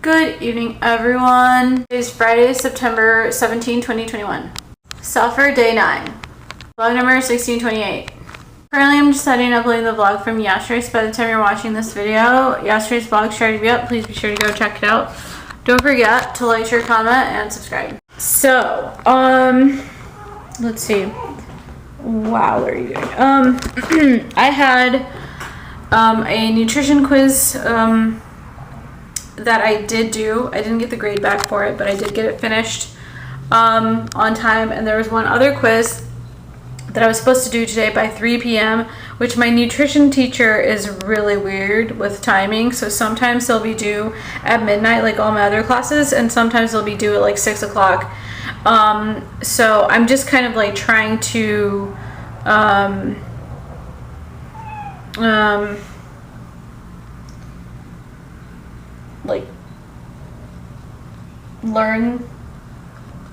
Good evening, everyone. It is Friday, September 17, 2021. Suffer Day 9. Vlog number 1628. Currently, I'm just setting up uploading the vlog from yesterday, so by the time you're watching this video, yesterday's vlog should already be up. Please be sure to go check it out. Don't forget to like, share, comment, and subscribe. So, let's see. Wow, what are you doing? I had a nutrition quiz that I did do. I didn't get the grade back for it, but I did get it finished on time. And there was one other quiz that I was supposed to do today by 3 p.m., which my nutrition teacher is really weird with timing. So sometimes they'll be due at midnight like all my other classes, and sometimes they'll be due at like 6 o'clock. So I'm just kind of like trying to like learn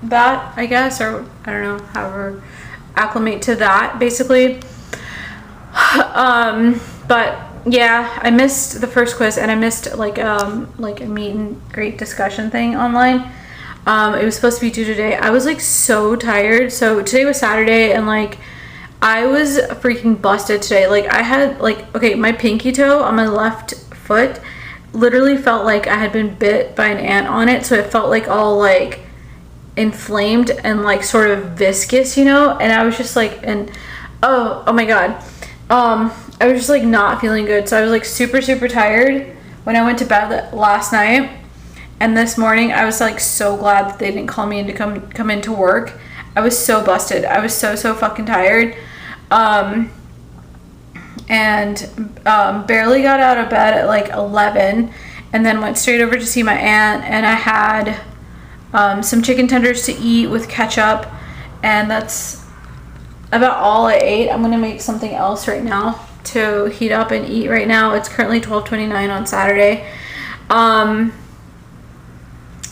that, I guess, or I don't know, however, acclimate to that basically. But yeah, I missed the first quiz, and I missed like a meet and greet discussion thing online. It was supposed to be due today. I was like so tired. So today was Saturday, and like I was freaking busted today. Like I had like, okay, my pinky toe on my left foot literally felt like I had been bit by an ant on it. So it felt like all like inflamed and like sort of viscous, you know? And I was just like, and oh my God. I was just like not feeling good. So I was like super tired when I went to bed last night. And this morning I was like so glad that they didn't call me in to come into work. I was so busted. I was so fucking tired. Barely got out of bed at like 11, and then went straight over to see my aunt, and I had some chicken tenders to eat with ketchup, and that's about all I ate. I'm gonna make something else right now to heat up and eat right now. It's currently 12:29 on Saturday.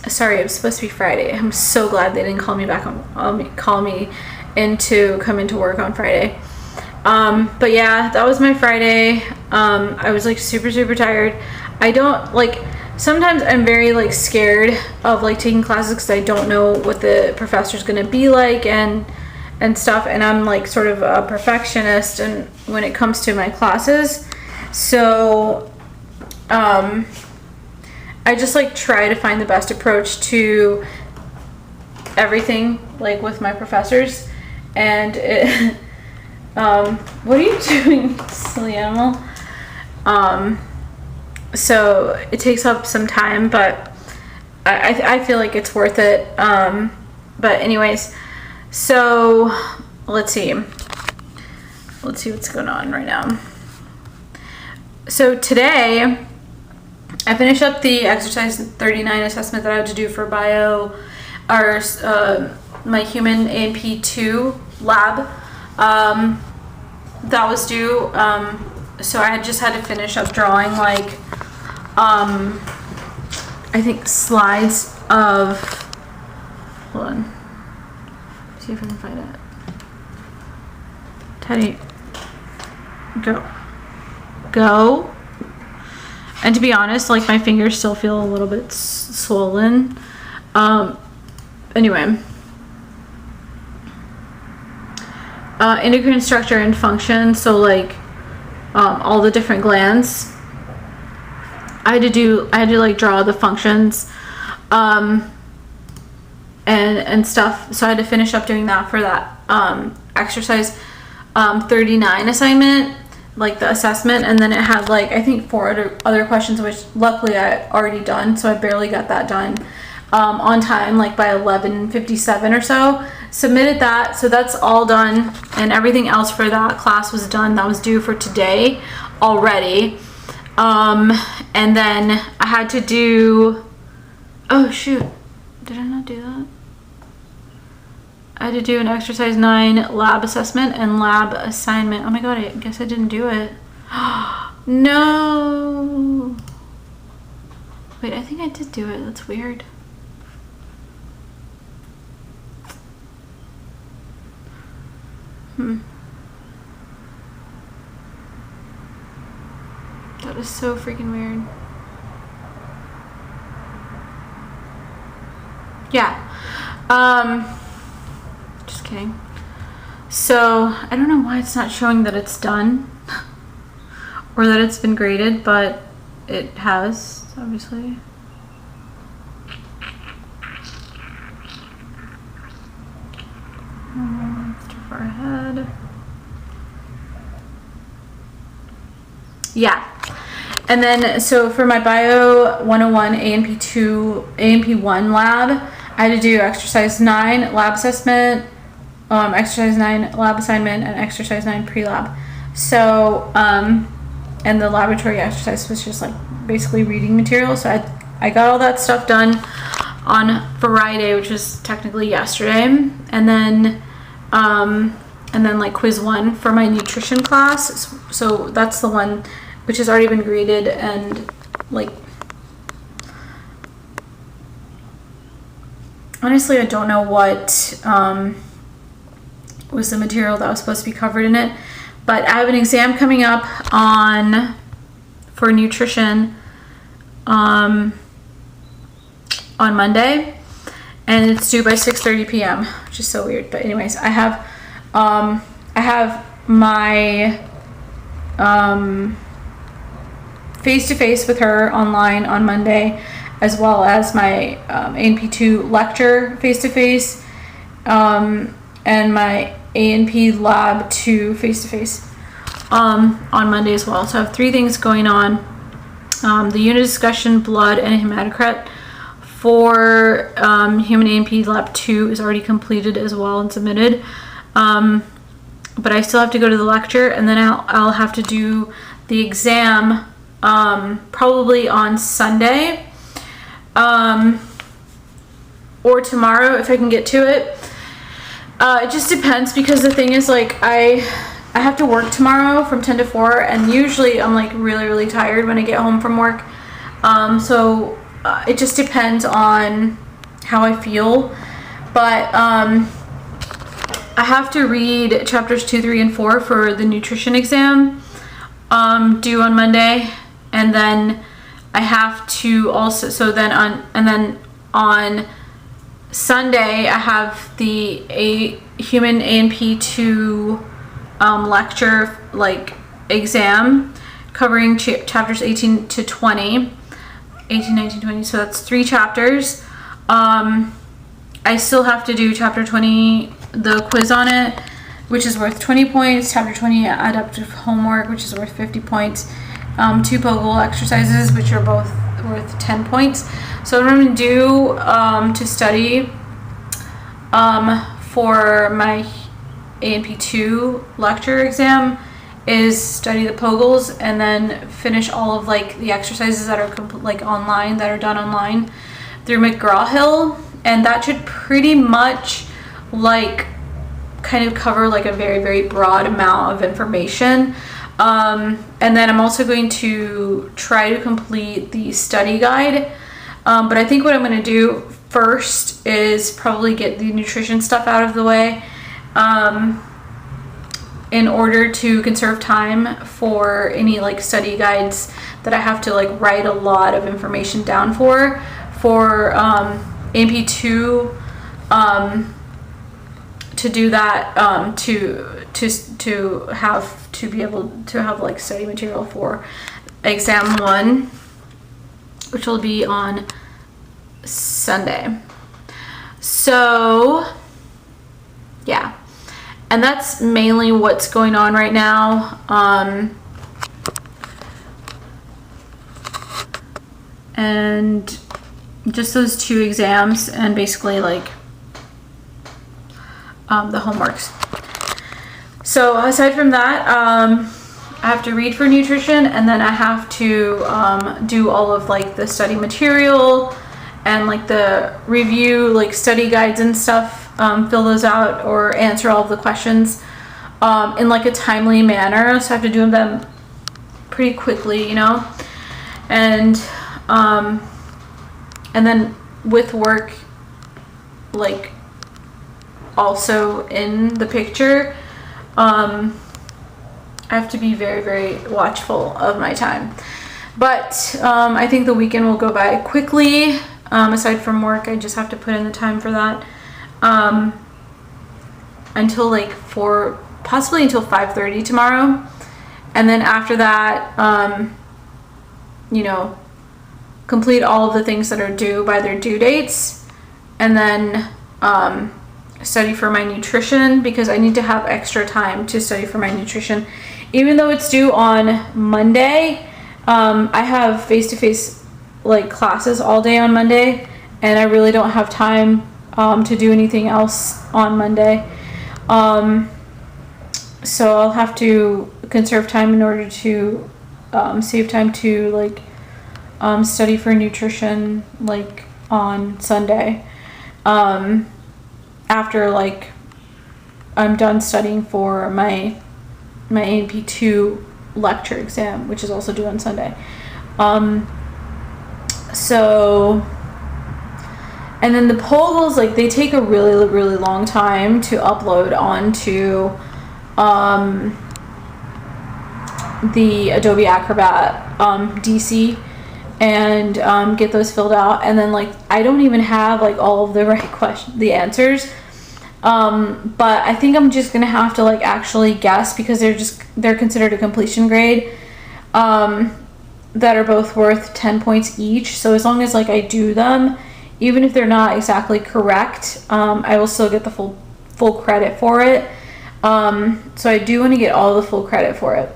Sorry, it was supposed to be Friday. I'm so glad they didn't call me back call me in to come into work on Friday. But yeah, that was my Friday. I was like super tired. I don't like, sometimes I'm very like scared of like taking classes because I don't know what the professor's gonna be like and stuff, and I'm like sort of a perfectionist and when it comes to my classes. So I just like try to find the best approach to everything like with my professors, and it what are you doing, silly animal? So it takes up some time, but I feel like it's worth it. But anyways, so let's see what's going on right now. So today I finished up the exercise 39 assessment that I had to do for bio, or my human A&P2 lab. That was due, so I just had to finish up drawing like I think slides of, hold on, see if I can find it. Teddy, go. And to be honest, like my fingers still feel a little bit swollen. Anyway, endocrine structure and function. So like all the different glands. I had to like draw the functions and stuff. So I had to finish up doing that for that exercise 39 assignment, like the assessment, and then it had like I think 4 other questions, which luckily I already done, so I barely got that done on time, like by 11:57 or so. Submitted that, so that's all done, and everything else for that class was done. That was due for today already. And then I had to do, oh shoot, did I not do that? I had to do an exercise 9 lab assessment and lab assignment. Oh my God, I guess I didn't do it. No. Wait, I think I did do it. That's weird. That is so freaking weird. yeah. Just kidding. So I don't know why it's not showing that it's done or that it's been graded, but it has, obviously. Too far ahead. Yeah. And then, so for my Bio 101 A&P1 lab, I had to do exercise 9 lab assessment, exercise 9 lab assignment, and exercise 9 pre-lab. So, and the laboratory exercise was just like basically reading material. So I got all that stuff done on Friday, which was technically yesterday. And then like quiz 1 for my nutrition class. So that's the one which has already been graded, and like, honestly, I don't know what was the material that was supposed to be covered in it, but I have an exam coming up for nutrition on Monday, and it's due by 6:30 p.m., which is so weird. But anyways, I have my face-to-face with her online on Monday, as well as my A&P2 lecture face-to-face, and my A&P lab 2 face-to-face on Monday as well. So I have 3 things going on. The unit discussion, blood, and hematocrit for human A&P lab 2 is already completed as well and submitted. But I still have to go to the lecture, and then I'll have to do the exam probably on Sunday, or tomorrow if I can get to it. It just depends, because the thing is, like, I have to work tomorrow from 10 to 4, and usually I'm like really tired when I get home from work. So it just depends on how I feel. But I have to read chapters 2, 3, and 4 for the nutrition exam due on Monday. And then I have to also, and then on Sunday I have the human A&P2 lecture like exam covering chapters 18 to 20, 18, 19, 20. So that's 3 chapters. I still have to do chapter 20, the quiz on it, which is worth 20 points. Chapter 20, adaptive homework, which is worth 50 points. 2 Poggle exercises, which are both worth 10 points. So what I'm going to do to study for my A&P2 lecture exam is study the Poggles, and then finish all of like the exercises that are online, that are done online through McGraw-Hill, and that should pretty much like kind of cover like a very broad amount of information. And then I'm also going to try to complete the study guide. But I think what I'm going to do first is probably get the nutrition stuff out of the way, in order to conserve time for any like study guides that I have to like write a lot of information down for AP2, to do that, to be able to have like study material for exam 1, which will be on Sunday. So yeah, and that's mainly what's going on right now. And just those 2 exams, and basically like the homeworks. So aside from that, I have to read for nutrition, and then I have to do all of like the study material and like the review, like study guides and stuff, fill those out or answer all of the questions in like a timely manner. So I have to do them pretty quickly, you know, and then with work like also in the picture, I have to be very watchful of my time. But I think the weekend will go by quickly aside from work. I just have to put in the time for that. Until like possibly until 5:30 tomorrow. And then after that, you know, complete all of the things that are due by their due dates. And then study for my nutrition, because I need to have extra time to study for my nutrition. Even though it's due on Monday, I have face-to-face like classes all day on Monday, and I really don't have time to do anything else on Monday. So I'll have to conserve time in order to save time to like study for nutrition like on Sunday, after like I'm done studying for my A&P2 lecture exam, which is also due on Sunday. So, and then the polls, like, they take a really, really long time to upload onto the Adobe Acrobat DC, and get those filled out. And then like I don't even have like all of the right the answers, but I think I'm just gonna have to like actually guess, because they're considered a completion grade, that are both worth 10 points each. So as long as like I do them, even if they're not exactly correct, I will still get the full credit for it. So I do want to get all the full credit for it.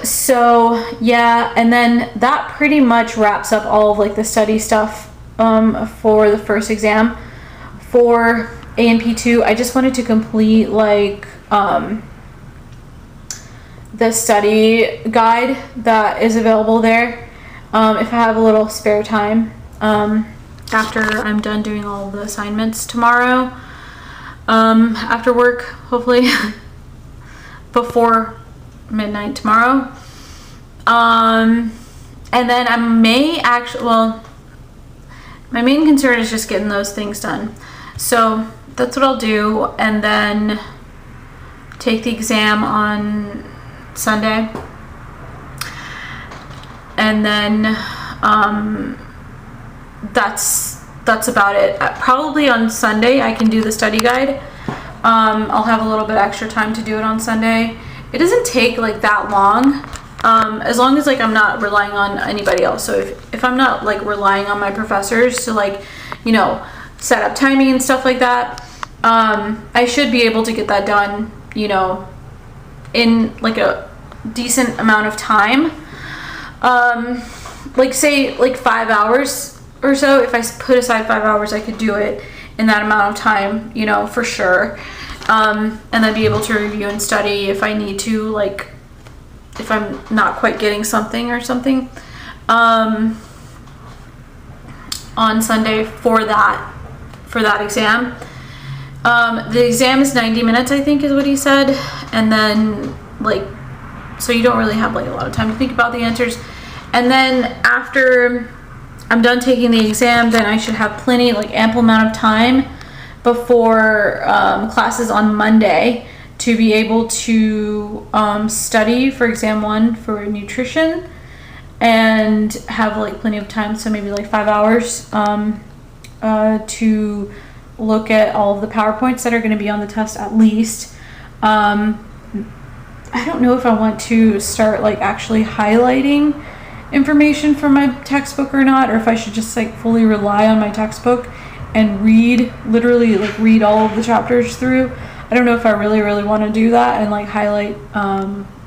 So yeah, and then that pretty much wraps up all of like the study stuff for the first exam. For A&P2, I just wanted to complete like the study guide that is available there, if I have a little spare time, after I'm done doing all of the assignments tomorrow, after work, hopefully before midnight tomorrow. And then I may actually, well, my main concern is just getting those things done. So that's what I'll do, and then take the exam on Sunday. And then that's about it. Probably on Sunday I can do the study guide. I'll have a little bit extra time to do it on Sunday. It doesn't take like that long, as long as like I'm not relying on anybody else. So if I'm not like relying on my professors to like, you know, set up timing and stuff like that, I should be able to get that done, you know, in like a decent amount of time. Like say like 5 hours or so. If I put aside 5 hours, I could do it in that amount of time, you know, for sure. And then be able to review and study if I need to, like if I'm not quite getting something or something, on Sunday for that exam. The exam is 90 minutes, I think is what he said. And then like, so you don't really have like a lot of time to think about the answers. And then after I'm done taking the exam, then I should have plenty, like ample amount of time before classes on Monday to be able to study for exam 1 for nutrition, and have like plenty of time, so maybe like 5 hours to look at all of the PowerPoints that are going to be on the test at least. I don't know if I want to start like actually highlighting information from my textbook or not, or if I should just like fully rely on my textbook and literally read all of the chapters through. I don't know if I really want to do that and like highlight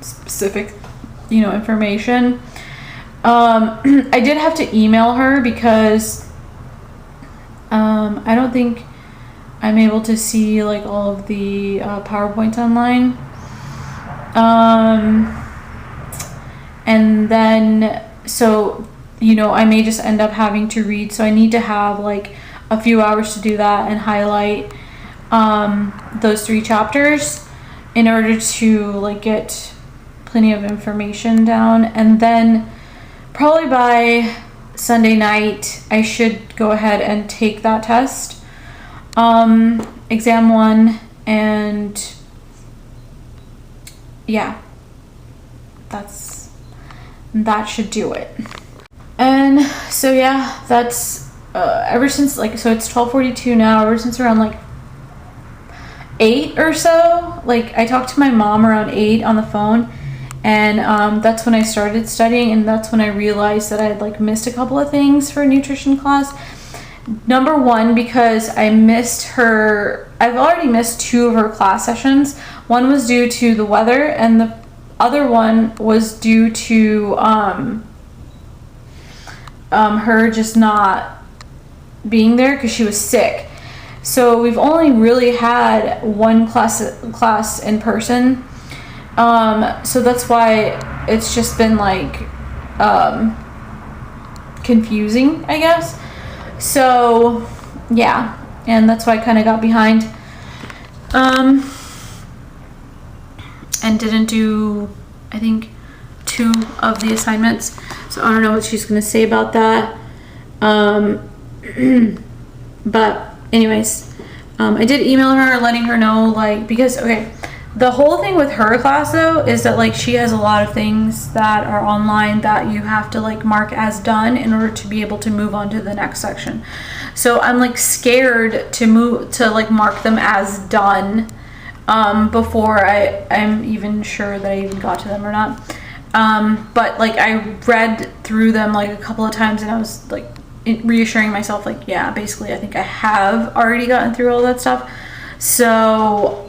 specific, you know, information. I did have to email her because I don't think I'm able to see like all of the PowerPoints online. And then, so, you know, I may just end up having to read, so I need to have like a few hours to do that and highlight those 3 chapters in order to like get plenty of information down. And then probably by Sunday night I should go ahead and take that test, exam 1, and yeah, that should do it. And so yeah, that's ever since like, so it's 12:42 now, ever since around like 8 or so, like I talked to my mom around 8 on the phone, and that's when I started studying, and that's when I realized that I had like missed a couple of things for nutrition class. Number one, because I missed her, I've already missed 2 of her class sessions. One was due to the weather, and the other one was due to her just not being there because she was sick. So we've only really had one class in person. So that's why it's just been like confusing, I guess. So yeah, and that's why I kind of got behind and didn't do, I think, 2 of the assignments. So I don't know what she's gonna say about that. But anyways, I did email her letting her know, like, because okay, the whole thing with her class though is that like she has a lot of things that are online that you have to like mark as done in order to be able to move on to the next section. So I'm like scared to like mark them as done before I'm even sure that I even got to them or not. But like I read through them like a couple of times, and I was like reassuring myself, like, yeah, basically I think I have already gotten through all that stuff. So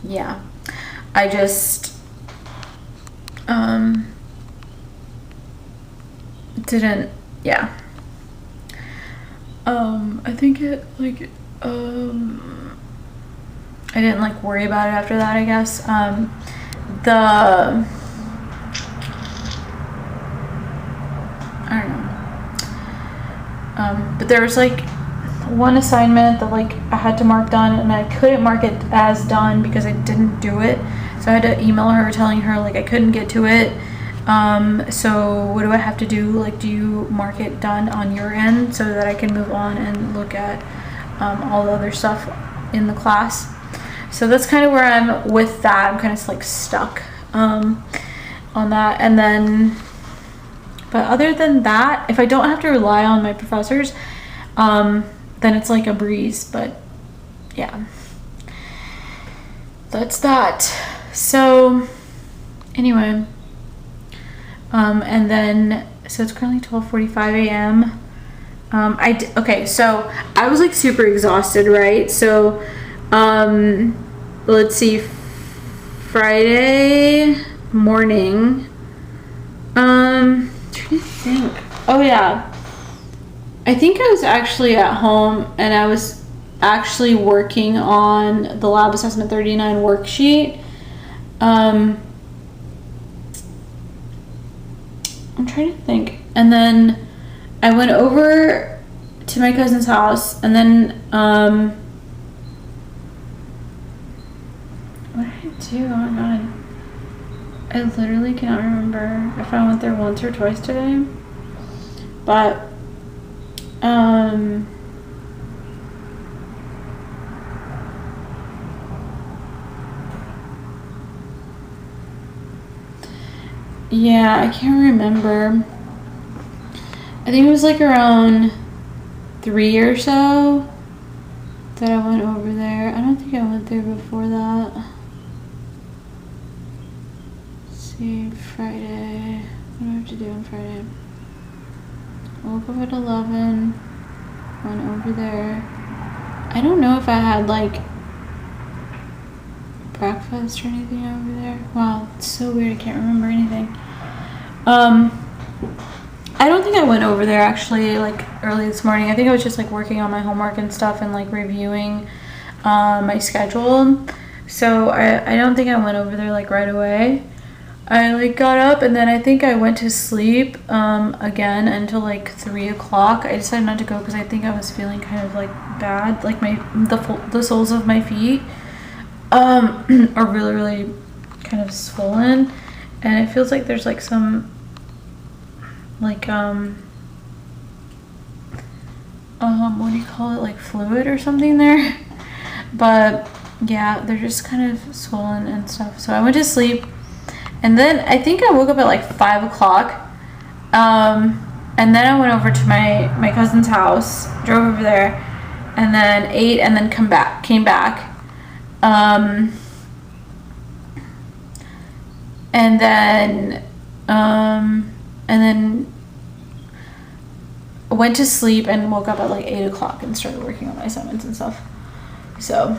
yeah, I just didn't, yeah, I think it like I didn't like worry about it after that, I guess. I don't know. But there was like one assignment that like I had to mark done, and I couldn't mark it as done because I didn't do it. So I had to email her telling her like I couldn't get to it. So what do I have to do? Like, do you mark it done on your end so that I can move on and look at all the other stuff in the class? So that's kind of where I'm with that. I'm kind of like stuck on that. And then, but other than that, if I don't have to rely on my professors, then it's like a breeze. But yeah, that's that. So anyway, and then, so it's currently 12:45 a.m. Okay, so I was like super exhausted, right? So let's see, Friday morning, trying to think. Oh yeah, I think I was actually at home, and I was actually working on the Lab Assessment 39 worksheet. I'm trying to think. And then I went over to my cousin's house, and then what did I do? Oh my god, I literally cannot remember if I went there once or twice today. But yeah, I can't remember. I think it was like around 3 or so that I went over there. I don't think I went there before that. Let's see, Friday. What do I have to do on Friday? I woke up at 11. Went over there. I don't know if I had like breakfast or anything over there. Wow, it's so weird. I can't remember anything. I don't think I went over there actually like early this morning. I think I was just like working on my homework and stuff and like reviewing my schedule. So I don't think I went over there like right away. I like got up, and then I think I went to sleep again until like 3 o'clock. I decided not to go because I think I was feeling kind of like bad, like the soles of my feet are really kind of swollen, and it feels like there's like some like what do you call it, like fluid or something there. But yeah, they're just kind of swollen and stuff. So I went to sleep, and then I think I woke up at like 5 o'clock, And then I went over to my cousin's house, drove over there, and then ate, and then came back. And then went to sleep and woke up at like 8 o'clock and started working on my assignments and stuff. So,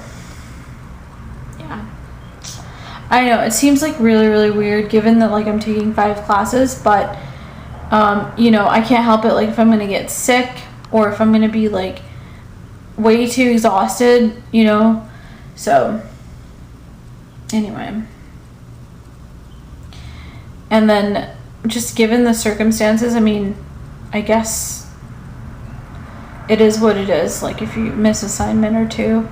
yeah. I know, it seems like really, really weird given that like I'm taking 5 classes, but, you know, I can't help it. Like if I'm going to get sick or if I'm going to be like way too exhausted, you know? So, anyway. And then just given the circumstances, I mean, I guess it is what it is. Like if you miss assignment or 2,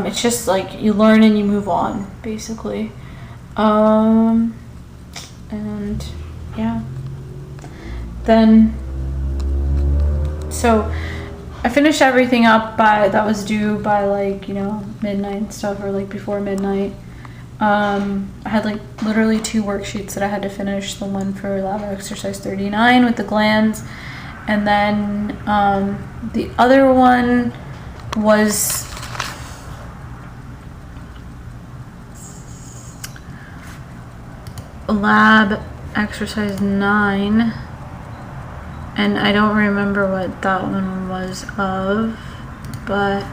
it's just like you learn and you move on, basically. And yeah. Then, so I finished everything up that was due by like, you know, midnight and stuff, or like before midnight. I had like literally 2 worksheets that I had to finish. The one for lab exercise 39 with the glands, and then the other one was lab exercise 9, and I don't remember what that one was of, but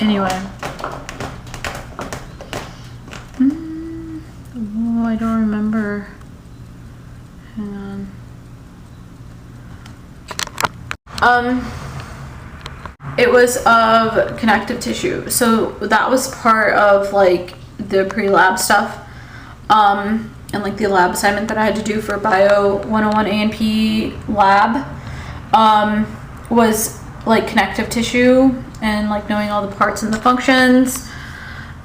anyway. Oh, I don't remember. Hang on. It was of connective tissue. So that was part of like the pre-lab stuff. And like the lab assignment that I had to do for Bio 101 A&P lab was like connective tissue and like knowing all the parts and the functions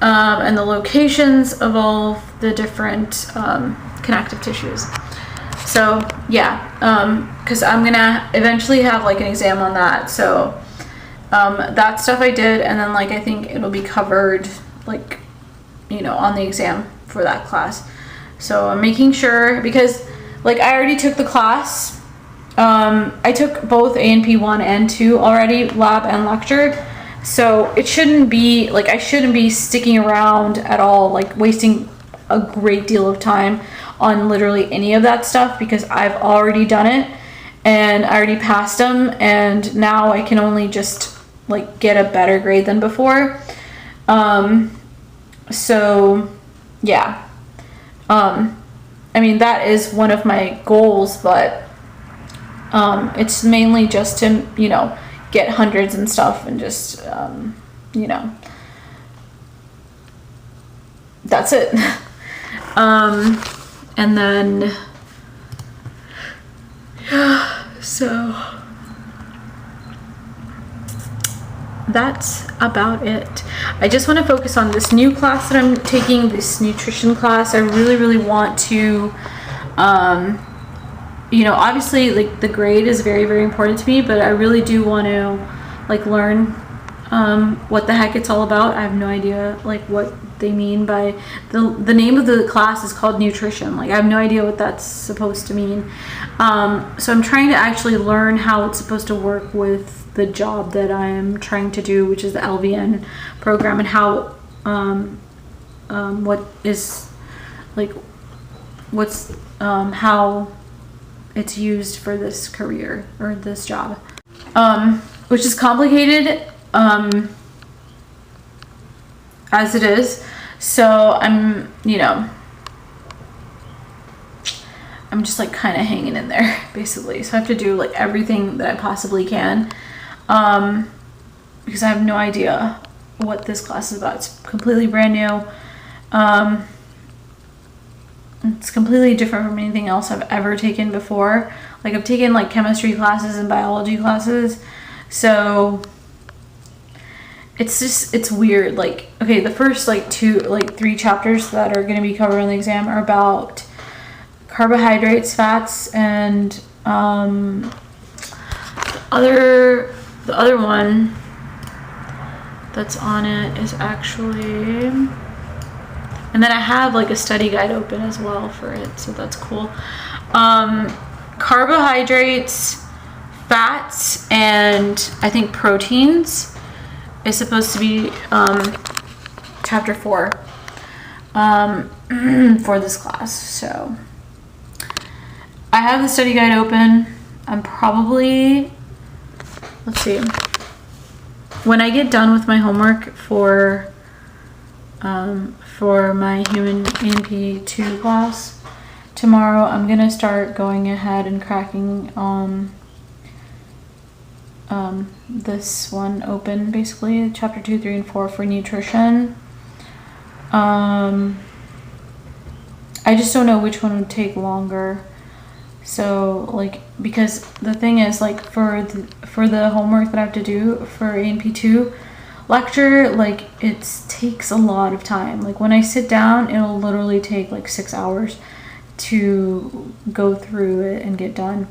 and the locations of all the different connective tissues. So yeah, because I'm gonna eventually have like an exam on that. So that stuff I did, and then like I think it'll be covered like, you know, on the exam for that class. So I'm making sure, because like I already took the class. I took both A&P 1 and 2 already, lab and lecture. So it shouldn't be like, I shouldn't be sticking around at all, like wasting a great deal of time on literally any of that stuff, because I've already done it and I already passed them, and now I can only just like get a better grade than before. So yeah. I mean, that is one of my goals, but it's mainly just to, you know, get hundreds and stuff, and just, you know, that's it. And then, yeah, so that's about it. I just want to focus on this new class that I'm taking, this nutrition class. I really, really want to, you know, obviously like the grade is very, very important to me, but I really do want to like learn what the heck it's all about. I have no idea like what they mean by the name of the class is called nutrition. Like I have no idea what that's supposed to mean. So I'm trying to actually learn how it's supposed to work with the job that I am trying to do, which is the LVN program, and how what is like what's how it's used for this career or this job, which is complicated as it is. So I'm, you know, I'm just like kind of hanging in there basically. So I have to do like everything that I possibly can, because I have no idea what this class is about. It's completely brand new. It's completely different from anything else I've ever taken before. Like I've taken like chemistry classes and biology classes. So it's just, it's weird. Like, okay, the first like 3 chapters that are going to be covered on the exam are about carbohydrates, fats, and the other one that's on it is actually And then I have like a study guide open as well for it, so that's cool. Carbohydrates, fats, and I think proteins is supposed to be chapter 4 for this class. So I have the study guide open. I'm probably, let's see, when I get done with my homework for my human ANP2 class tomorrow, I'm gonna start going ahead and cracking this one open, basically chapter 2, 3, and 4 for nutrition. I just don't know which one would take longer. So like, because the thing is, like, for the homework that I have to do for ANP2 lecture, like, it takes a lot of time. Like, when I sit down, it'll literally take like 6 hours to go through it and get done,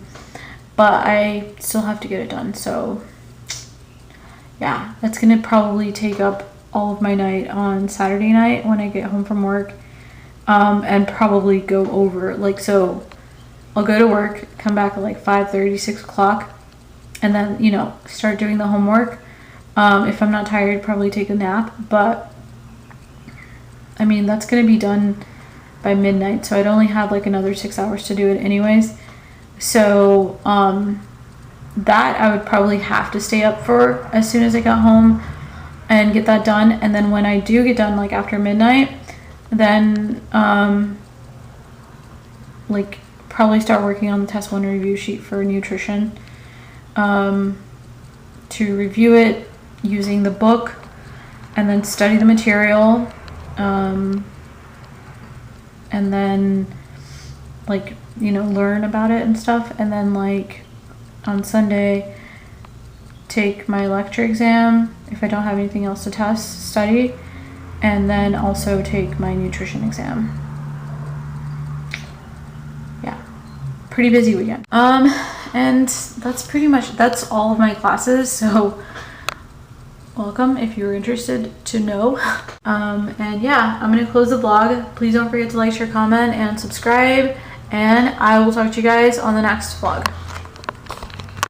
but I still have to get it done. So yeah, that's gonna probably take up all of my night on Saturday night when I get home from work, and probably go over, like, so I'll go to work, come back at like 5:30, 6 o'clock, and then, you know, start doing the homework. If I'm not tired, probably take a nap, but I mean, that's gonna be done by midnight, so I'd only have like another 6 hours to do it anyways. So that I would probably have to stay up for as soon as I got home and get that done. And then when I do get done, like after midnight, then like probably start working on the test 1 review sheet for nutrition, to review it using the book, and then study the material, and then, like, you know, learn about it and stuff. And then, like, on Sunday, take my lecture exam if I don't have anything else to study, and then also take my nutrition exam. Yeah, pretty busy weekend. And that's all of my classes, so welcome if you're interested to know. And yeah, I'm gonna close the vlog. Please don't forget to like, share, comment, and subscribe, and I will talk to you guys on the next vlog.